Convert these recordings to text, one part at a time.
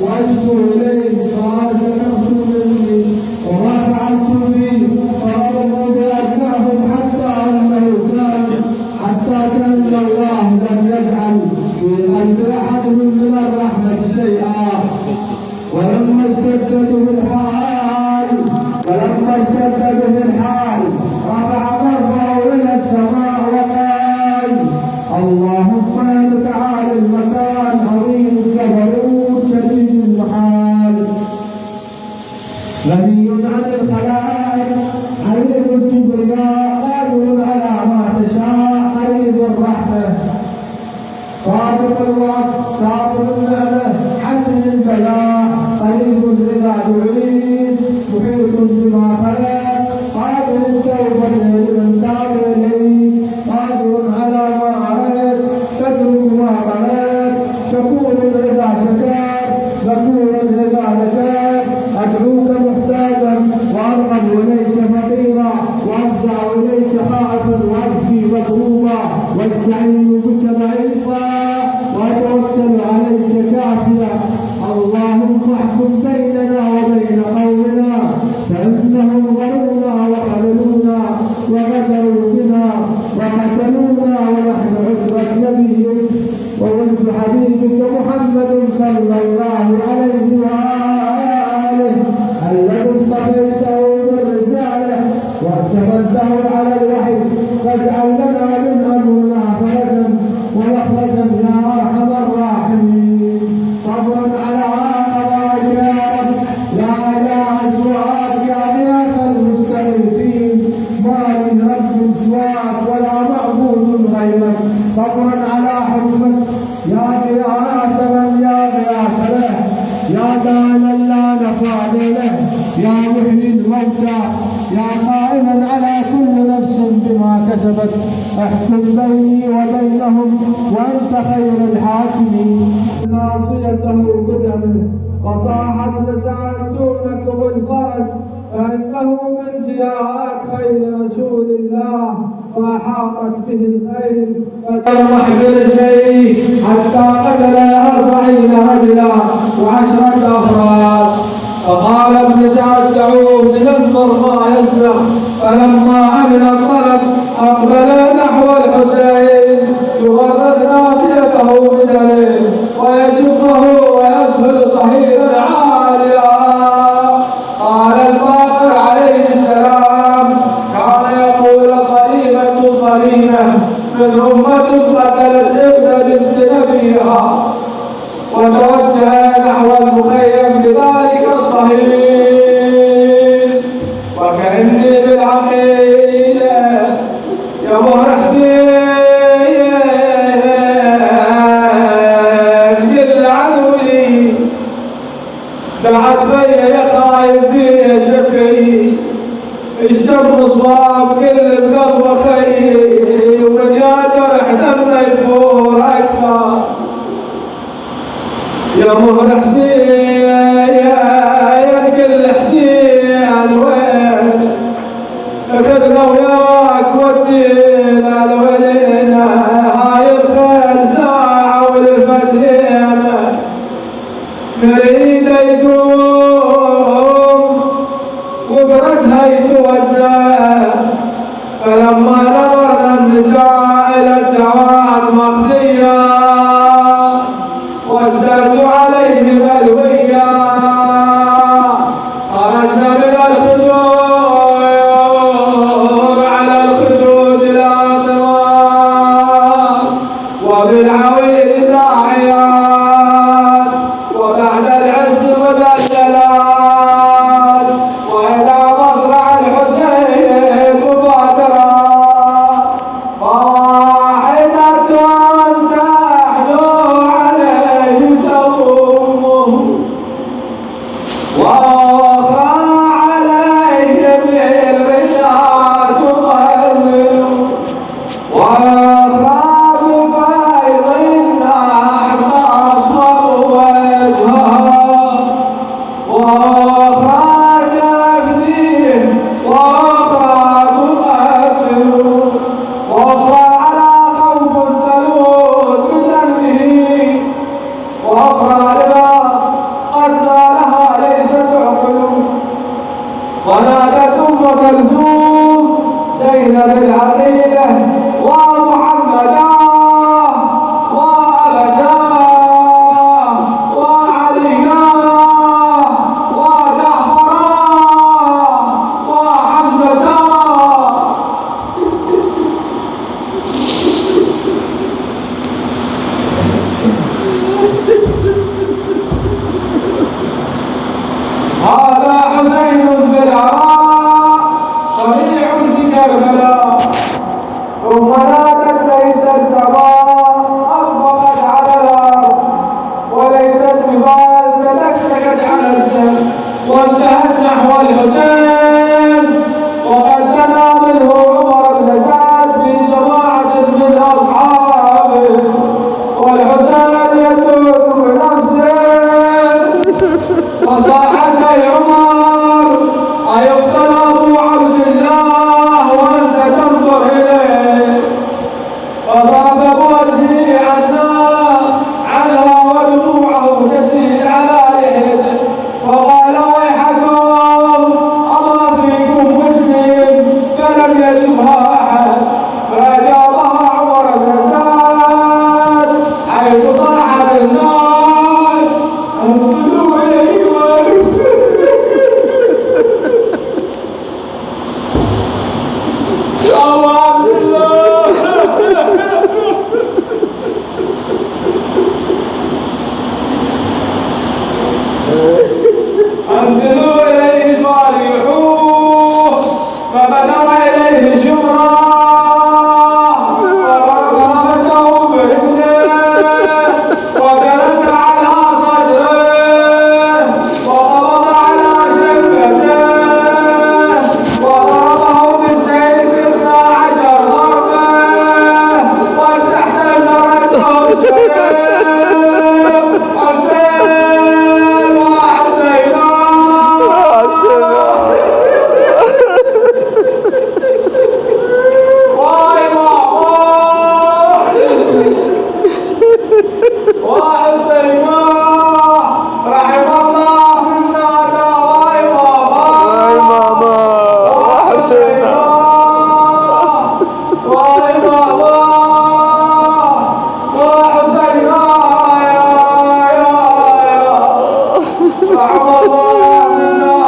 واشكو اليه فارتكبت مني وما فعلت فيه فضربوا بأجنحهم حتى كان الله لم يجعل في قلب احدهم من الرحمه شيئا. ولما اشتد به الحال رفع ظهره الى السماء وقال: اللهم يا متعالي المكان عظيم الجبروت شديد المحال غني عن الخلائق عليم الكبرياء قادر على ما تشاء قريب الرحمه صادق الوعد صابر النعمه حسن البلاء قريب اذا دعيت محيط بما خلق قادر التوبه لمن تاب اليه قادر على ما أردت تترك ما قرأت شكور إذا شكرت ذكور إذا ذكرت أدعوك محتاجا وأرغب إليك فقيرا وأفزع إليك خائفا وأبكي مكروبا واستعين بك ضعيفا وأتوكل عليك كافيا. اللهم احكم بيننا وبين قومنا فإنهم ظلمونا وخذلونا وغدروا بنا وقتلونا ونحن عترة نبيك وولد حبيبك محمد صلى الله عليه وآله الذي اصطفيته بالرسالة واعتمدته على الوحي فاجعل لنا من أمرنا فرجا ومخرجا يا أرحم الراحمين. صبرا على قضائك يا رب لا إله سواك يا غياث المستغيثين ما من رب سواك ولا معبود غيرك. صبرا على حكمك يا غياث من يا غياث له يا دائما لا نفاد له يا محيي الموتى يا قائما على كل نفس بما كسبت احكم بيني وبينهم وانت خير الحاكمين. ناصيته قدمه فصاحت لسعد دونك والفرس فانه من جاءك خير رسول الله فاحاطت به الخيل فترمح بالجيش حتى قتل 40 رجلا و10 افراس. فقال ابن سعد دعوه لننظر ما يسمع. فلما امن الطلب اقبل نحو الحسين يغرد ناصيته بدمه ويسبه ويسهل صهيلا عاليا. قال الباقر عليه السلام كان يقول الظليمة من أمة قتلت ابن بنت نبيها وتوجه نحو المخيم بذلك الصهيل وكأني بالعقيدة يا مهر حسين قل عنوني دعت بي يا خايف بي يا شفي اشجب مصباب كل بقلب خي ومن يا جرح دمنا يفور اكثر يا مهر حسين يا كل حسين وين اخذنا وياك ودينا لولينا هاي الخير ساعة ولفت لينا نريد يقوم وبردها يتوزع. فلما نظرنا النساء الى الجواد مخزيا وزرت عليهم الويا خرجنا من الخدود على الخدود لا ترى وبالعويل داعيات وبعد العز مذللات والى مصرع الحسين مبادرة واحدة تحلو عليه تموت وصرف وجهي عنها ودموعه تسيل على لحيته وقال ويحكم أما فيكم مسلم فلم يجبها أحد فأجابها عمر بن سعد حيث صاح بالناس انظروا إليه يا الله عبد الله انزلوا اليه فاريحوه فبدر اليه شمرا وغمسه برجله وجلس على صدره وقبض على شبته وضربه بالسيف 12 ضربه واستحتز راسه الشباب حسين وحسينا واي بابا وحسينا رحم الله منا واي بابا وحسينا واي بابا وحسينا يا رحم الله منا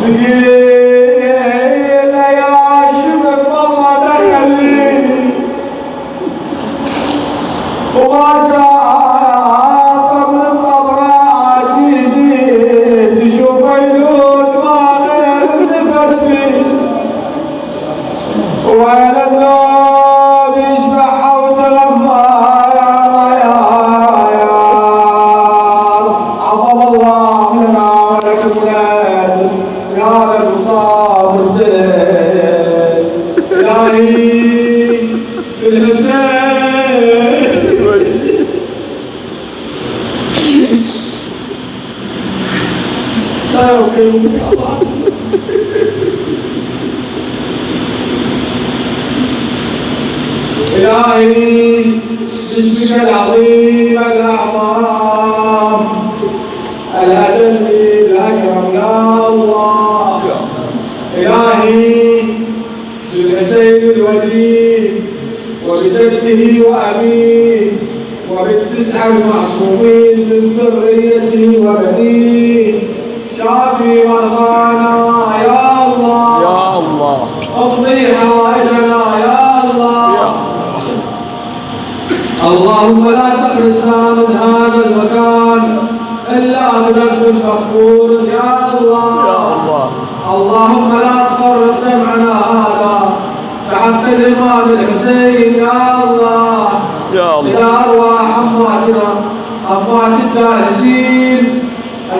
ثقيل يا شبك والله دخلني وما شاف من الطبرات يزيد تشوف يلوج ما غير النفس فيه وين النوم يشبح وتغمى يا عظم الله لنا ولكم الأجر يا للمصاب الجليل إلهي بالحسين لا يمكنك الله إلهي باسمك العظيم الأعظم الأجل الأكرم يا الله إلهي بالحسين الوجيه وبجده وأبيه وبالتسعة المعصومين من ذريته وبنيه شافي مرضانا يا الله يا الله اقضي حوائجنا يا الله اللهم لا تخرجنا من هذا المكان إلا بذنب مغفور يا الله اللهم لا تفرق جمعنا هذا بحق الإمام الحسين يا الله إلى أرواح أمواتنا أموات الجالسين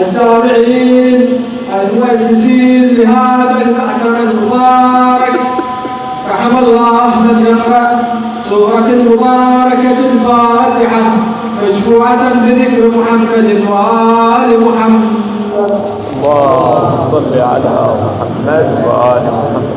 السامعين المؤسسين لهذا المأتم المبارك رحم الله من يقرأ سورة المباركة الفاتحة مشفوعة بذكر محمد وآل محمد. اللهم صل على محمد وآل محمد.